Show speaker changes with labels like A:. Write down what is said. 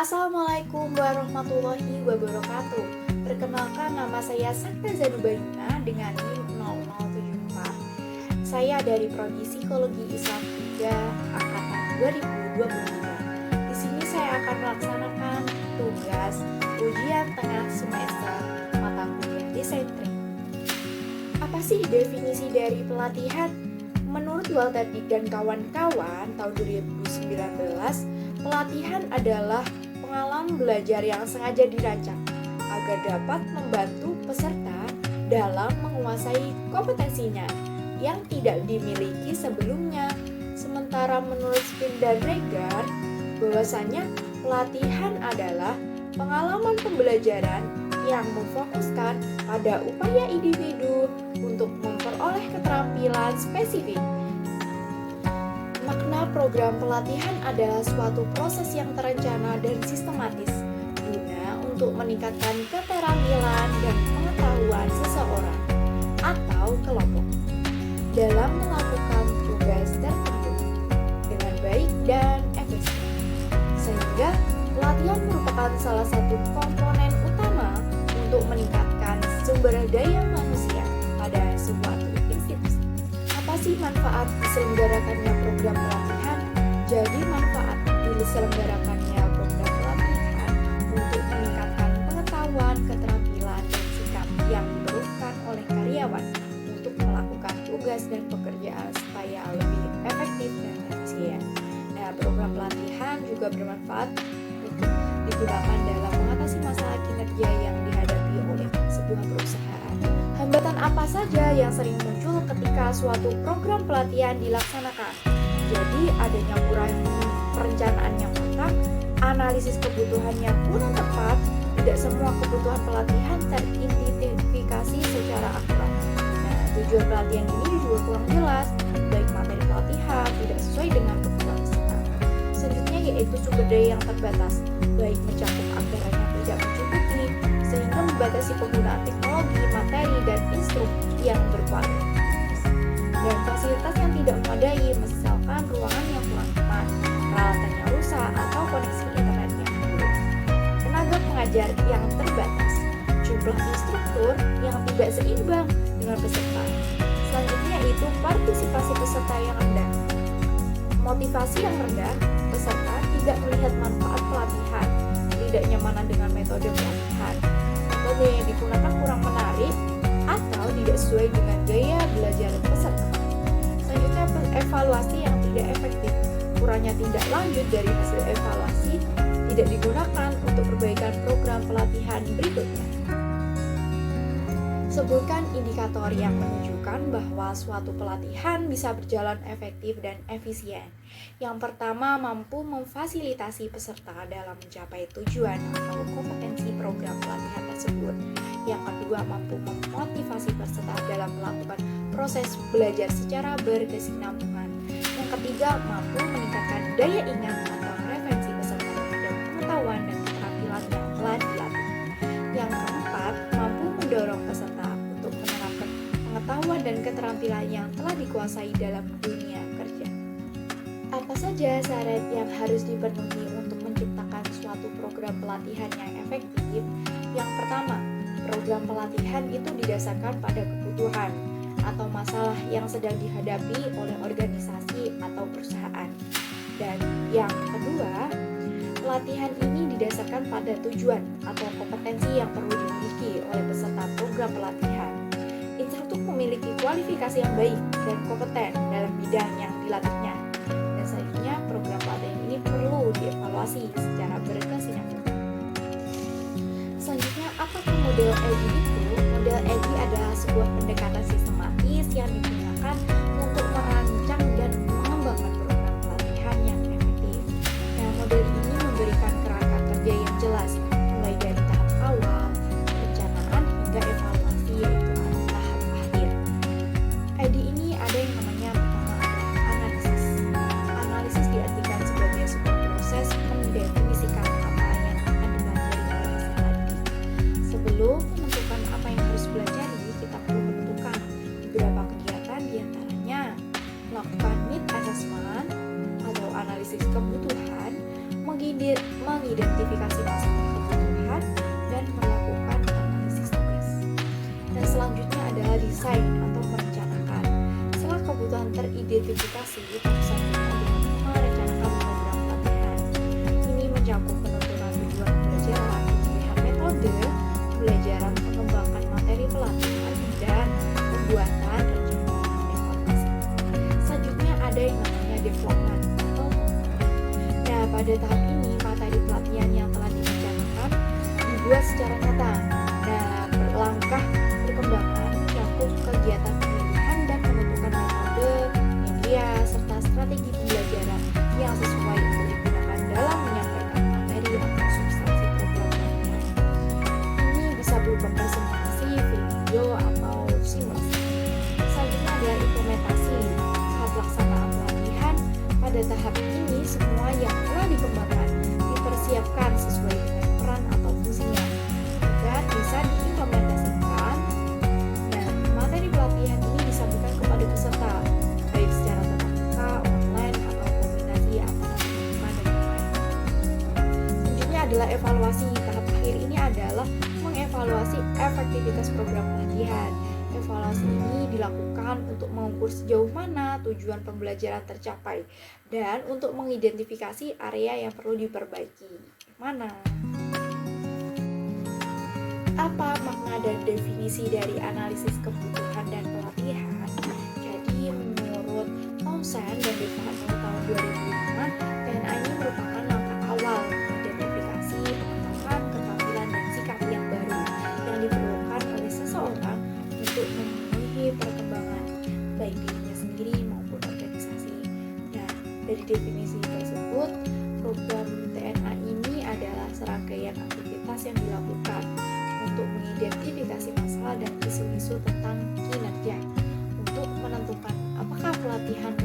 A: Assalamualaikum warahmatullahi wabarakatuh. Perkenalkan, nama saya Sakta Zanubaina dengan NIM 0074. Saya dari Prodi Psikologi Islam 3 angkatan 2023. Di sini saya akan melaksanakan tugas ujian tengah semester mata kuliah desain trik. Apa sih definisi dari pelatihan? Menurut Walter Dick dan kawan-kawan tahun 2019, pelatihan adalah pengalaman belajar yang sengaja dirancang agar dapat membantu peserta dalam menguasai kompetensinya yang tidak dimiliki sebelumnya. Sementara menurut Spin dan Regan, bahwasanya pelatihan adalah pengalaman pembelajaran yang memfokuskan pada upaya individu untuk memperoleh keterampilan spesifik. Makna program pelatihan adalah suatu proses yang terencana dan sistematis guna untuk meningkatkan keterampilan dan pengetahuan seseorang atau kelompok dalam melakukan tugas tertentu dengan baik dan efisien. Sehingga pelatihan merupakan salah satu komponen utama untuk meningkatkan sumber daya manusia pada suatu institusi. Apa sih manfaat diselenggarakannya program pelatihan? Jadi manfaat diselenggarakannya program pelatihan untuk meningkatkan pengetahuan, keterampilan, dan sikap yang diperlukan oleh karyawan untuk melakukan tugas dan pekerjaan supaya lebih efektif dan efisien. Nah, program pelatihan juga bermanfaat untuk digunakan dalam mengatasi masalah kinerja yang dihadapi oleh sebuah perusahaan. Hambatan apa saja yang sering muncul ketika suatu program pelatihan dilaksanakan? Jadi adanya kurang perencanaan yang matang, analisis kebutuhan yang kurang tepat, tidak semua kebutuhan pelatihan teridentifikasi secara akurat. Nah, tujuan pelatihan ini juga kurang jelas, baik materi pelatihan tidak sesuai dengan kebutuhan peserta. Selanjutnya yaitu sumber daya yang terbatas, baik mencakup anggaran yang tidak mencukupi, sehingga membatasi penggunaan teknologi, materi, dan instruksi yang berkualitas. Dan fasilitas yang tidak memadai, misalkan ruangan yang kurang tepat, peralatan yang rusak, atau koneksi internet yang buruk. Tenaga pengajar yang terbatas, jumlah instruktur yang tidak seimbang dengan peserta. Selanjutnya yaitu partisipasi peserta yang rendah. Motivasi yang rendah, peserta tidak melihat manfaat pelatihan, tidak nyamanan dengan metode pelatihan, metode yang digunakan kurang menarik, atau tidak sesuai dengan gaya belajar peserta. Selanjutnya, evaluasi yang tidak efektif, kurangnya tindak lanjut dari hasil evaluasi tidak digunakan untuk perbaikan program pelatihan berikutnya. Sebutkan indikator yang menunjukkan bahwa suatu pelatihan bisa berjalan efektif dan efisien. Yang pertama, mampu memfasilitasi peserta dalam mencapai tujuan atau kompetensi program pelatihan tersebut. Yang kedua, mampu memotivasi peserta dalam melakukan proses belajar secara berkesinambungan. Yang ketiga, mampu meningkatkan daya ingat atau referensi peserta terhadap pengetahuan dan keterampilan yang telah dilatih. Yang keempat, mampu mendorong peserta untuk menerapkan pengetahuan dan keterampilan yang telah dikuasai dalam dunia kerja. Apa saja syarat yang harus dipenuhi untuk menciptakan suatu program pelatihan yang efektif? Yang pertama, program pelatihan itu didasarkan pada kebutuhan atau masalah yang sedang dihadapi oleh organisasi atau perusahaan. Dan yang kedua, pelatihan ini didasarkan pada tujuan atau kompetensi yang perlu dimiliki oleh peserta program pelatihan. Instruktur memiliki kualifikasi yang baik dan kompeten dalam bidang yang dilatihnya. Dan selanjutnya, program pelatihan ini perlu dievaluasi secara berkesinambungan. Selanjutnya, apakah model EDI itu? Model EDI adalah sebuah pendekatan sistematis yang digunakan untuk merancang dan mengembangkan program pelatihan yang efektif. Nah, model ini memberikan kerangka kerja yang jelas, mulai dari tahap awal, perencanaan, hingga evaluasi, yaitu tahap akhir. EDI ini ada yang namanya pertama adalah analisis. Analisis diartikan sebagai sebuah proses mendefinisikan apa yang akan dipelajari oleh peserta didik. Sebelum menentukan mengidentifikasi masalah kebutuhan dan melakukan analisis tugas. Dan selanjutnya adalah desain atau merencanakan. Setelah kebutuhan teridentifikasi, tentu saja dengan merencanakan program pelatihan. Ini mencakup penentuan tujuan pembelajaran, pemilihan metode pembelajaran, pengembangan materi pelatihan, dan pembuatan rencana evaluasi. Selanjutnya ada yang namanya development atau pengembangan. Nah, pada tahap ini materi pelatihan yang telah direncanakan dibuat secara nyata. Nah, langkah perkembangan mencakup kegiatan pemilihan dan menentukan metode, media, serta strategi pembelajaran yang sesuai untuk digunakan dalam menyampaikan materi atau substansi program pelatihan. Ini bisa berupa presentasi, video, atau simulasi. Selanjutnya adalah implementasi. Saat pelaksanaan pelatihan, pada tahap ini semua yang telah dikembangkan dipersiapkan sesuai dengan peran atau fungsinya agar bisa diimplementasikan. Dan materi pelatihan ini disampaikan kepada peserta baik secara tatap muka, online, atau kombinasi antara penerima dan lain. Selanjutnya adalah evaluasi. Tahap akhir ini adalah mengevaluasi efektivitas program pelatihan. Evaluasi ini dilakukan untuk mengukur sejauh mana tujuan pembelajaran tercapai dan untuk mengidentifikasi area yang perlu diperbaiki. Mana? Apa makna dan definisi dari analisis kebutuhan dan pelatihan? Jadi menurut Townsend dan Devano tahun 2005, TNA ini merupakan langkah awal mengidentifikasi pengetahuan, keterampilan, dan sikap yang baru yang diperlukan oleh seseorang untuk memenuhi perkembangan baik dirinya sendiri maupun organisasi. Nah, dari definisi tersebut, program TNA ini adalah serangkaian aktivitas yang dilakukan untuk mengidentifikasi masalah dan isu-isu tentang kinerja, untuk menentukan apakah pelatihan